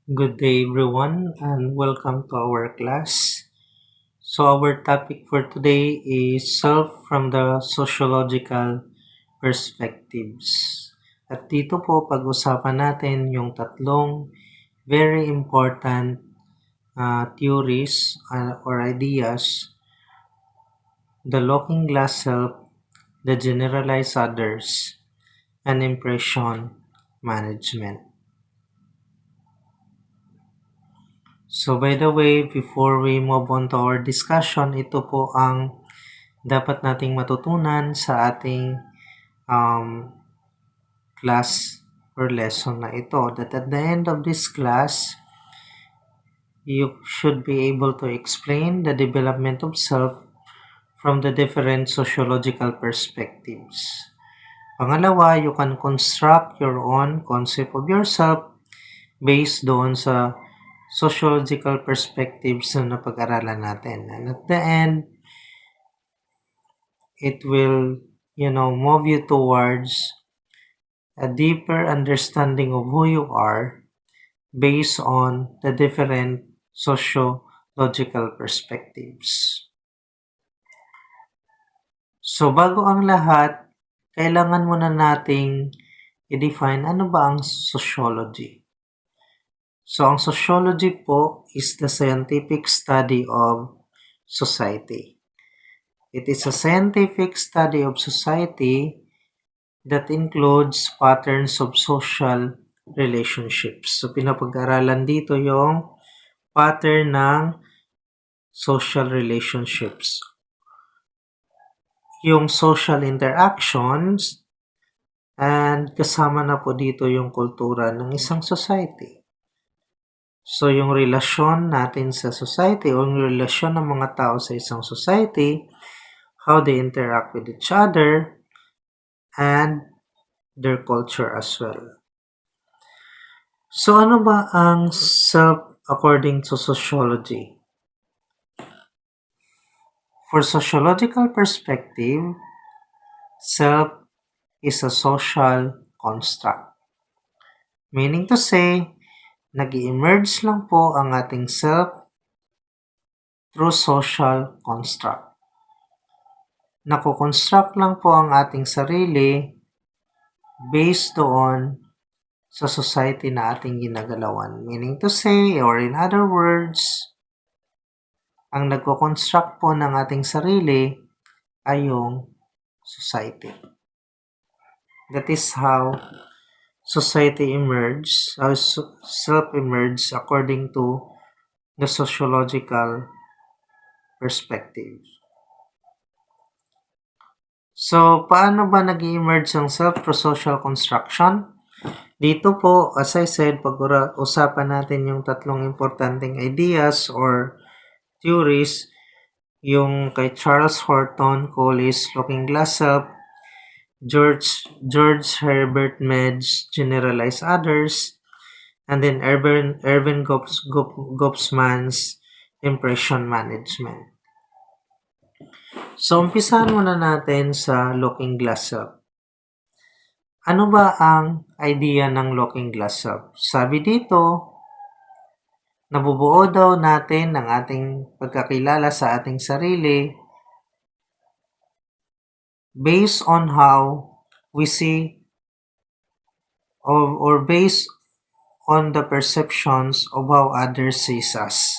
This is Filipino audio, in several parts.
Good day, everyone, and welcome to our class. So, our topic for today is self from the sociological perspectives. At dito po, pag-usapan natin yung tatlong very important theories or ideas: the looking glass self, the generalized others, and impression management. So by the way, before we move on to our discussion, ito po ang dapat nating matutunan sa ating um, class or lesson na ito. That at the end of this class, you should be able to explain the development of self from the different sociological perspectives. Pangalawa, you can construct your own concept of yourself based doon sa sociological perspectives na napag-aralan natin. And at the end, it will, move you towards a deeper understanding of who you are based on the different sociological perspectives. So, bago ang lahat, kailangan muna nating i-define ano ba ang sociology. So, ang sociology po is the scientific study of society. It is a scientific study of society that includes patterns of social relationships. So, pinapag-aralan dito yung pattern ng social relationships. Yung social interactions, and kasama na po dito yung kultura ng isang society. So, yung relasyon natin sa society o yung relasyon ng mga tao sa isang society, how they interact with each other, and their culture as well. So, ano ba ang self according to sociology? For sociological perspective, self is a social construct. Meaning to say, nag-emerge lang po ang ating self through social construct. Nako-construct lang po ang ating sarili based doon sa society na ating ginagalawan. Meaning to say, or in other words, ang nagko-construct po ng ating sarili ay yung society. That is how society emerges, self-emerges according to the sociological perspective. So, paano ba nag-emerge ang self through social construction? Dito po, as I said, pag-usapan natin yung tatlong importanteng ideas or theories, yung kay Charles Horton, Collis, Looking Glass Self, George Herbert Med's Generalized Others, and then Ervin Gopsman's Impression Management. So, umpisahan muna natin sa Looking Glass Self. Ano ba ang idea ng Looking Glass Self? Sabi dito, nabubuo daw natin ng ating pagkakilala sa ating sarili based on how we see or based on the perceptions of how others sees us.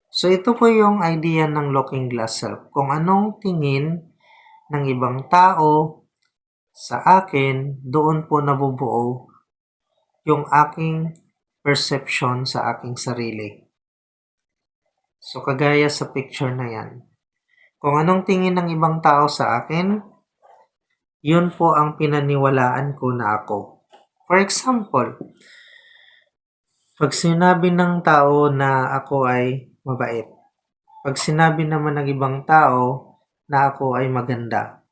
So, ito po yung idea ng Looking Glass Self. Kung anong tingin ng ibang tao sa akin, doon po nabubuo yung aking perception sa aking sarili. So, kagaya sa picture na yan. Kung anong tingin ng ibang tao sa akin, yun po ang pinaniwalaan ko na ako. For example, pag sinabi ng tao na ako ay mabait, pag sinabi naman ng ibang tao na ako ay maganda,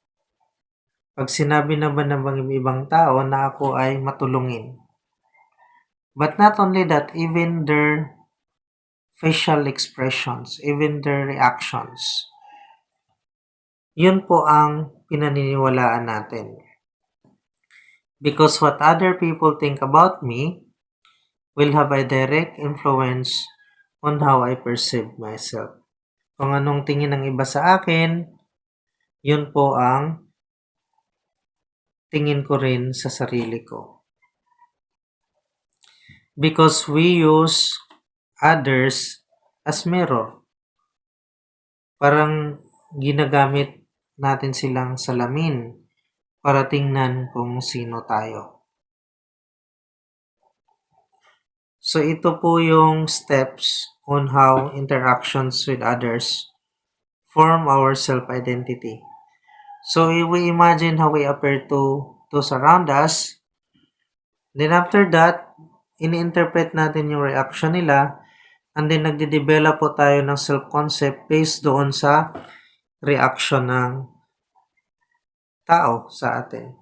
pag sinabi naman ng ibang tao na ako ay matulungin. But not only that, even their facial expressions, even their reactions, yun po ang pinaniniwalaan natin. Because what other people think about me will have a direct influence on how I perceive myself. Kung anong tingin ng iba sa akin, yun po ang tingin ko rin sa sarili ko. Because we use others as mirror. Parang ginagamit natin silang salamin para tingnan kung sino tayo. So ito po yung steps on how interactions with others form our self-identity. So we imagine how we appear to those around us. Then after that, ini-interpret natin yung reaction nila, and then nagde-develop po tayo ng self-concept based doon sa reaction ng tao sa atin.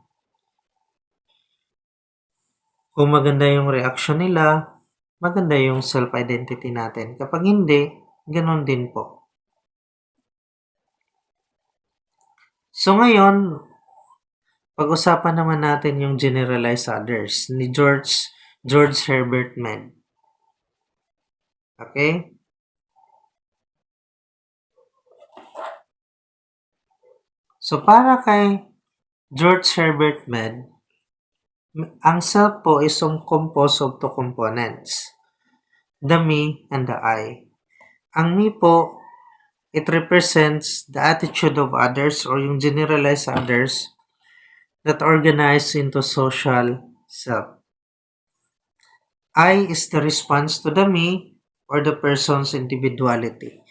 Kung maganda yung reaction nila, maganda yung self-identity natin. Kapag hindi, ganun din po. So ngayon, pag-usapan naman natin yung generalized others ni George Herbert Mead. Okay? So para kay George Herbert Mead, ang self po is composed of two components, the me and the I. Ang me po, it represents the attitude of others or yung generalized others that organize into social self. I is the response to the me or the person's individuality.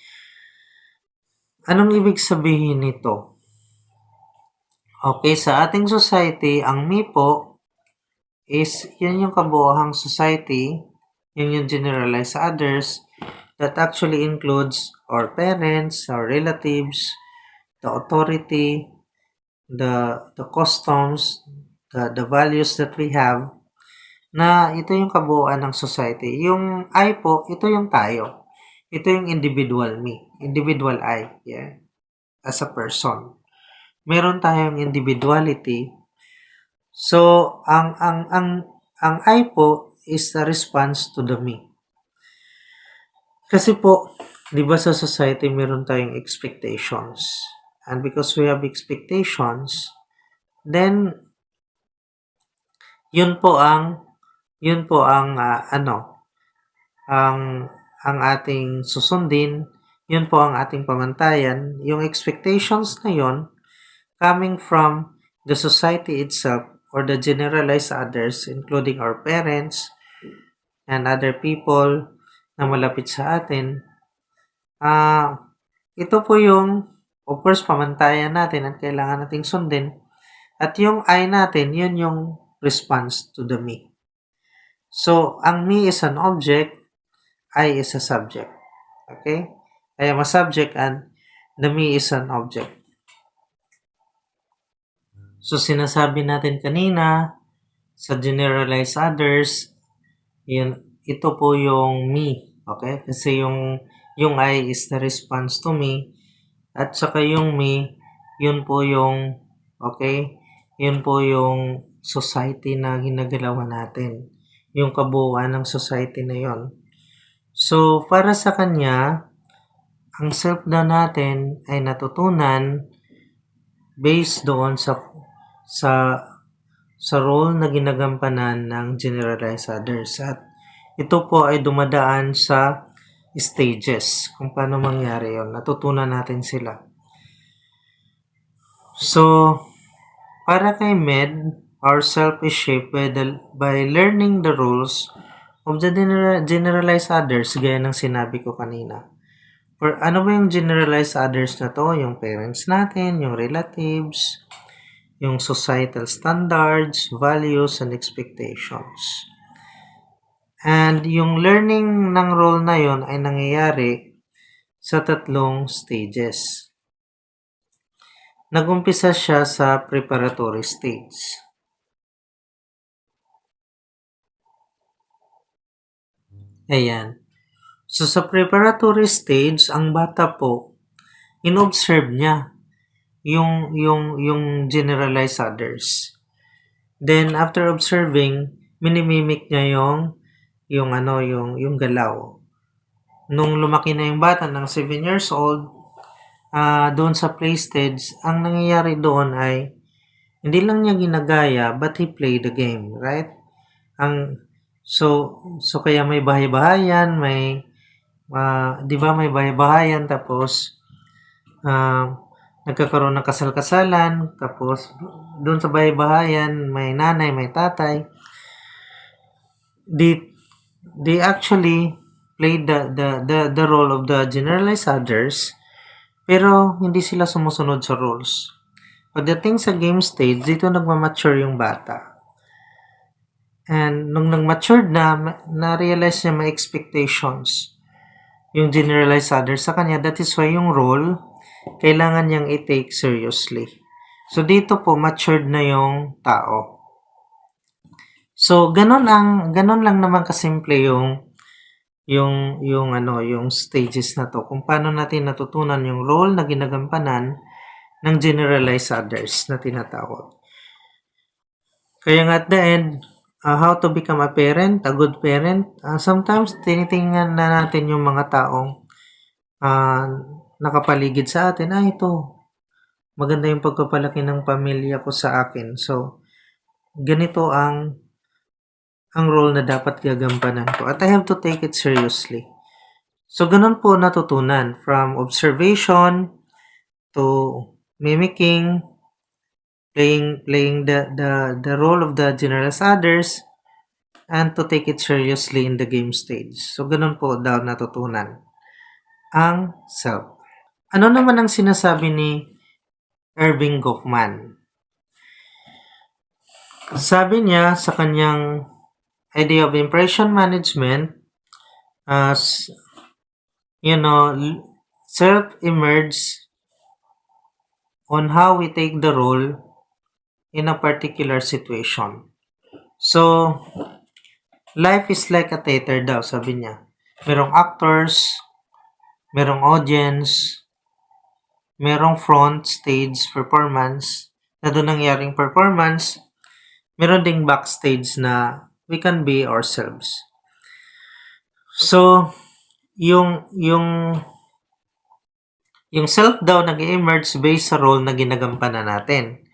Anong ibig sabihin nito? Okay, sa ating society, ang me po is yun yung kabuohang society, yun yung generalized others that actually includes our parents, our relatives, the authority, the customs, the values that we have, na ito yung kabuuan ng society. Yung I po, ito yung tayo. Ito yung individual me, individual I, yeah, as a person. Meron tayong individuality. So, ang I po is the response to the me. Kasi po, di ba sa society meron tayong expectations. And because we have expectations, then yun po ang ang ating susundin, yun po ang ating pamantayan. Yung expectations na yun coming from the society itself or the generalized others, including our parents and other people na malapit sa atin. Ito po yung, of course, pamantayan natin at kailangan nating sundin. At yung I natin, yun yung response to the me. So, ang me is an object, I is a subject. Okay? I am a subject and the me is an object. So, sinasabi natin kanina, sa generalized others, ito po yung me. Okay? Kasi yung I is the response to me. At saka yung me, yun po yung, okay? Yun po yung society na ginagalawan natin. Yung kabuuan ng society na yon. So, para sa kanya, ang self daw natin ay natutunan based doon sa role na ginagampanan ng generalized others. At ito po ay dumadaan sa stages kung paano mangyari yon. Natutunan natin sila. So, para kay Med, our self is shaped by learning the rules of the generalized others, gaya ng sinabi ko kanina. Or ano ba yung generalized others na to? Yung parents natin, yung relatives, yung societal standards, values, and expectations. And yung learning ng role na yon ay nangyayari sa tatlong stages. Nagumpisa siya sa preparatory stage. Ayan. So, sa preparatory stage, ang bata po, in-observe niya yung generalized others. Then, after observing, minimimic niya yung yung galaw. Nung lumaki na yung bata ng 7 years old, doon sa play stage, ang nangyayari doon ay hindi lang niya ginagaya but he played the game, right? So kaya may bahay-bahayan, may 'di ba may bahay-bahayan, tapos nagkakaroon ng kasal-kasalan, tapos doon sa bahay-bahayan may nanay, may tatay. They actually played the role of the generalized others, pero hindi sila sumusunod sa rules. Pagdating sa game stage, dito nagmamature yung bata. And nung nag-matured na-realize niya may expectations yung generalized others sa kanya. That is why yung role, kailangan niyang i-take seriously. So, dito po, matured na yung tao. So, ganun lang naman kasimple yung stages na to. Kung paano natin natutunan yung role na ginagampanan ng generalized others na tinatawag. Kaya nga at the end, how to become a parent, a good parent, sometimes tinitingnan na natin yung mga taong nakapaligid sa atin. Ito, maganda yung pagpapalaki ng pamilya ko sa akin. So, ganito ang role na dapat gagampanan ko. At I have to take it seriously. So, ganun po natutunan. From observation to mimicking, playing the role of the generous others, and to take it seriously in the game stage. So, ganun po daw natutunan ang self. Ano naman ang sinasabi ni Erving Goffman? Sabi niya sa kanyang idea of impression management, self-emerge on how we take the role in a particular situation. So, life is like a theater daw, sabi niya. Merong actors, merong audience, merong front stage performance, na doon nangyaring performance, meron ding backstage na we can be ourselves. So, yung self daw nag-emerge based sa role na ginagampanan natin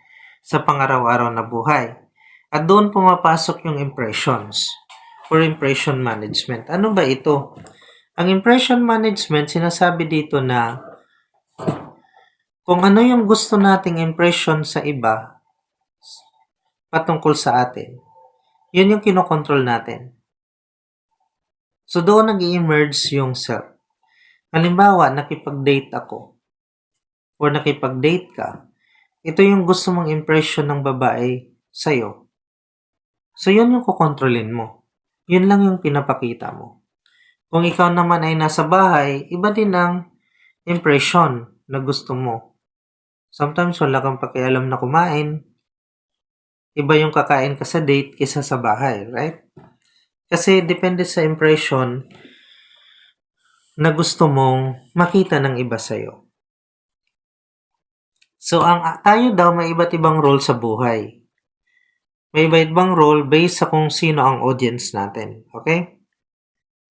sa pangaraw-araw na buhay. At doon pumapasok yung impressions or impression management. Ano ba ito? Ang impression management, sinasabi dito na kung ano yung gusto nating impression sa iba patungkol sa atin, yun yung kinokontrol natin. So, doon nag-emerge yung self. Halimbawa, nakipag-date ako or nakipag-date ka, ito yung gusto mong impression ng babae sa'yo. So, yun yung kukontrolin mo. Yun lang yung pinapakita mo. Kung ikaw naman ay nasa bahay, iba din ang impression na gusto mo. Sometimes wala kang pakialam na kumain. Iba yung kakain ka sa date kaysa sa bahay, right? Kasi depende sa impression na gusto mong makita ng iba sa'yo. So, tayo daw may iba't ibang role sa buhay. May iba't ibang role based sa kung sino ang audience natin. Okay?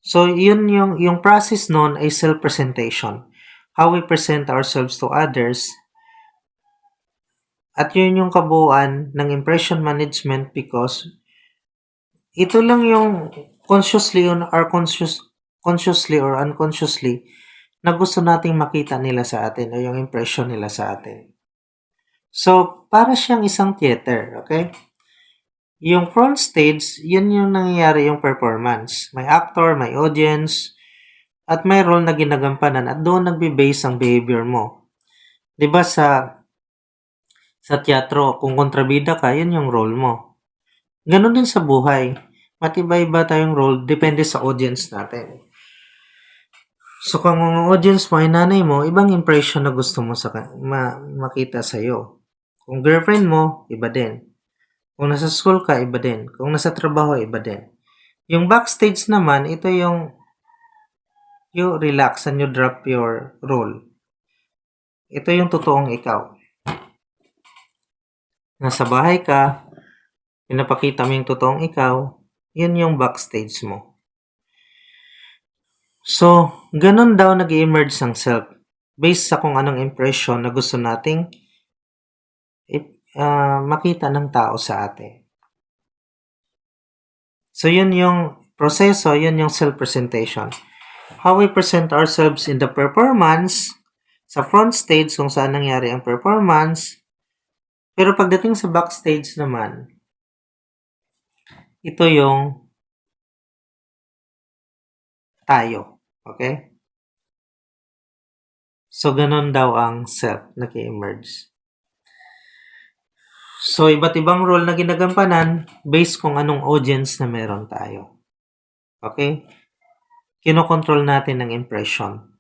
So, yun yung process nun ay self-presentation. How we present ourselves to others. At yun yung kabuuan ng impression management because ito lang yung consciously or unconsciously na gusto nating makita nila sa atin o yung impression nila sa atin. So, para siyang isang theater, okay? Yung front stage, yun yung nangyayari yung performance. May actor, may audience, at may role na ginagampanan at doon nagbe-base ang behavior mo. 'Di ba sa teatro, kung kontrabida ka, yun yung role mo. Ganon din sa buhay. Matiba-iba tayong role, depende sa audience natin. So, kung ang audience mo ay nanay mo, ibang impression na gusto mo makita sa'yo. Kung girlfriend mo, iba din. Kung nasa school ka, iba din. Kung nasa trabaho, iba din. Yung backstage naman, ito yung you relax and you drop your role. Ito yung totoong ikaw. Nasa bahay ka, pinapakita mo yung totoong ikaw, yun yung backstage mo. So, ganun daw nag-emerge ang self based sa kung anong impression na gusto nating makita ng tao sa atin. So, yun yung proseso, yun yung self-presentation. How we present ourselves in the performance, sa front stage kung saan nangyari ang performance, pero pagdating sa backstage naman, ito yung tayo. Okay? So, ganun daw ang self nag-emerge. So, iba't ibang role na ginagampanan based kung anong audience na meron tayo. Okay? Kinokontrol natin ang impression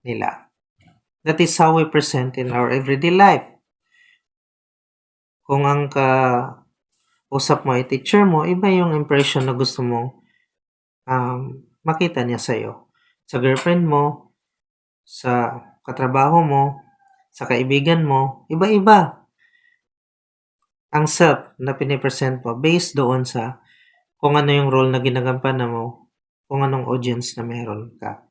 nila. That is how we present in our everyday life. Kung ang usap mo ay teacher mo, iba yung impression na gusto mong makita niya sa'yo. Sa girlfriend mo, sa katrabaho mo, sa kaibigan mo, iba-iba ang self na pinipresent mo based doon sa kung ano yung role na ginagampanan mo, kung anong audience na meron ka.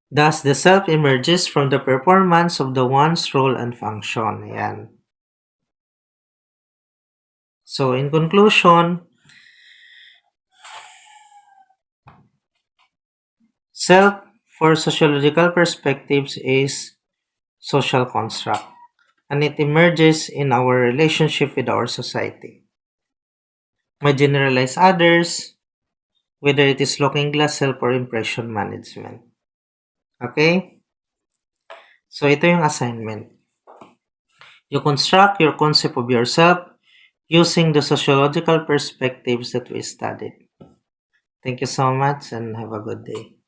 Thus, the self emerges from the performance of the one's role and function. Ayan. So, in conclusion, self for sociological perspectives is social construct, and it emerges in our relationship with our society. May generalize others, whether it is looking glass self or impression management. Okay? So, ito yung assignment. You construct your concept of yourself using the sociological perspectives that we studied. Thank you so much and have a good day.